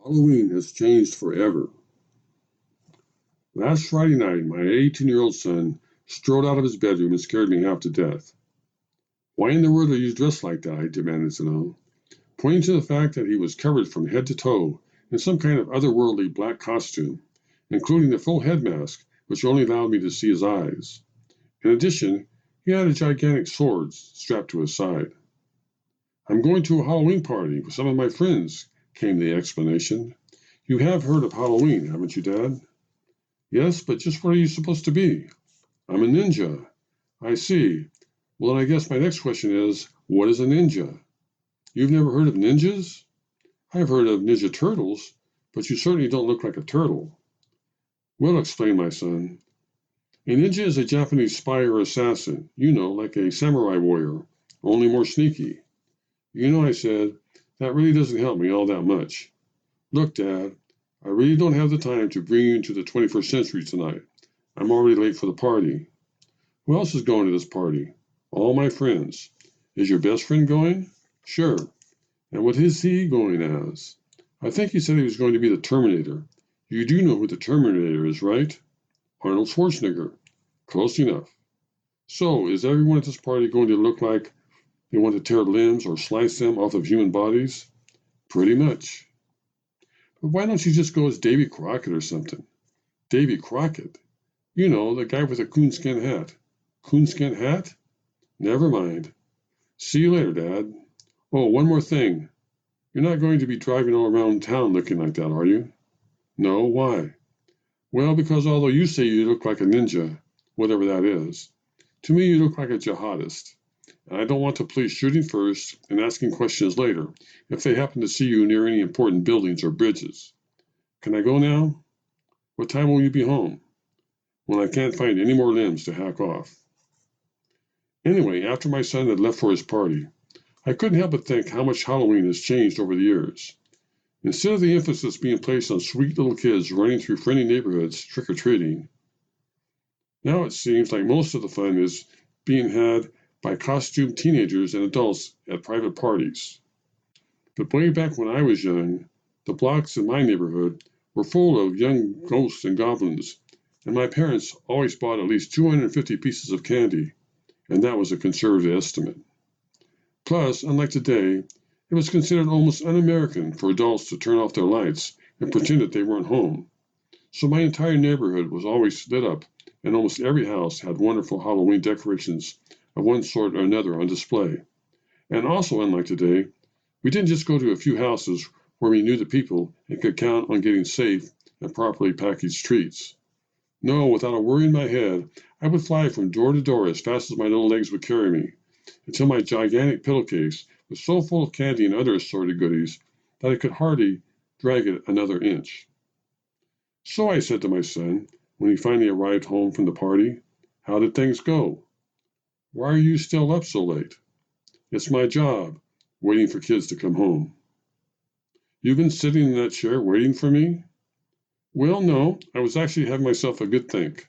Halloween has changed forever. Last Friday night, my 18-year-old son strode out of his bedroom and scared me half to death. Why in the world are you dressed like that? I demanded to know, pointing to the fact that he was covered from head to toe in some kind of otherworldly black costume, including the full head mask, which only allowed me to see his eyes. In addition, he had a gigantic sword strapped to his side. I'm going to a Halloween party with some of my friends, came the explanation. You have heard of Halloween, haven't you, Dad? Yes, but just what are you supposed to be? I'm a ninja. I see. Well, then I guess my next question is, what is a ninja? You've never heard of ninjas? I've heard of Ninja Turtles, but you certainly don't look like a turtle. Well, explained my son. A ninja is a Japanese spy or assassin, like a samurai warrior, only more sneaky. I said, that really doesn't help me all that much. Look, Dad, I really don't have the time to bring you into the 21st century tonight. I'm already late for the party. Who else is going to this party? All my friends. Is your best friend going? Sure. And what is he going as? I think he said he was going to be the Terminator. You do know who the Terminator is, right? Arnold Schwarzenegger. Close enough. So, is everyone at this party going to look like they want to tear limbs or slice them off of human bodies? Pretty much. But why don't you just go as Davy Crockett or something? Davy Crockett? The guy with the coonskin hat. Coonskin hat? Never mind. See you later, Dad. Oh, one more thing. You're not going to be driving all around town looking like that, are you? No, why? Well, because although you say you look like a ninja, whatever that is, to me you look like a jihadist. And I don't want the police shooting first and asking questions later if they happen to see you near any important buildings or bridges. Can I go now? What time will you be home? When I can't find any more limbs to hack off. Anyway, after my son had left for his party, I couldn't help but think how much Halloween has changed over the years. Instead of the emphasis being placed on sweet little kids running through friendly neighborhoods trick-or-treating, now it seems like most of the fun is being had by costumed teenagers and adults at private parties. But way back when I was young, the blocks in my neighborhood were full of young ghosts and goblins, and my parents always bought at least 250 pieces of candy, and that was a conservative estimate. Plus, unlike today, it was considered almost un-American for adults to turn off their lights and pretend that they weren't home. So my entire neighborhood was always lit up, and almost every house had wonderful Halloween decorations of one sort or another on display. And also, unlike today, we didn't just go to a few houses where we knew the people and could count on getting safe and properly packaged treats. No, without a worry in my head, I would fly from door to door as fast as my little legs would carry me, until my gigantic pillowcase was so full of candy and other assorted goodies that I could hardly drag it another inch. So I said to my son, when he finally arrived home from the party, how did things go? Why are you still up so late? It's my job, waiting for kids to come home. You've been sitting in that chair waiting for me? Well, no, I was actually having myself a good think.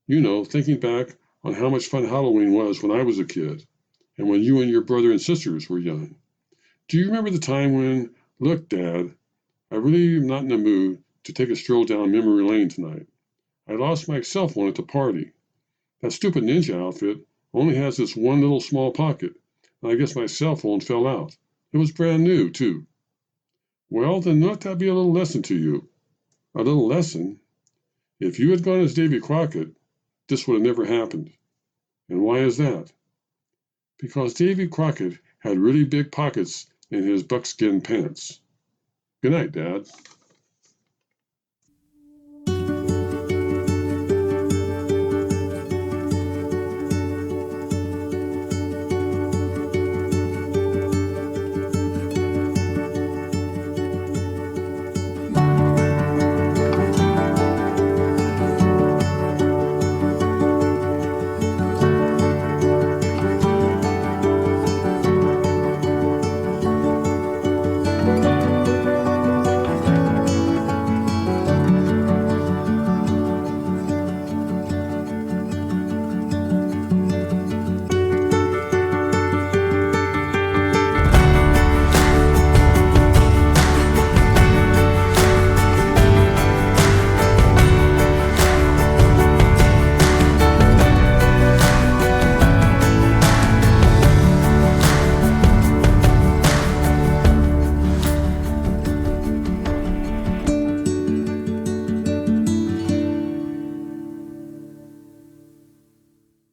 Thinking back on how much fun Halloween was when I was a kid, and when you and your brother and sisters were young. Do you remember the time when, look, Dad, I really am not in the mood to take a stroll down memory lane tonight. I lost my cell phone at the party. That stupid ninja outfit only has this one little small pocket, and I guess my cell phone fell out. It was brand new, too. Well, then let that be a little lesson to you. A little lesson? If you had gone as Davy Crockett, this would have never happened. And why is that? Because Davy Crockett had really big pockets in his buckskin pants. Good night, Dad.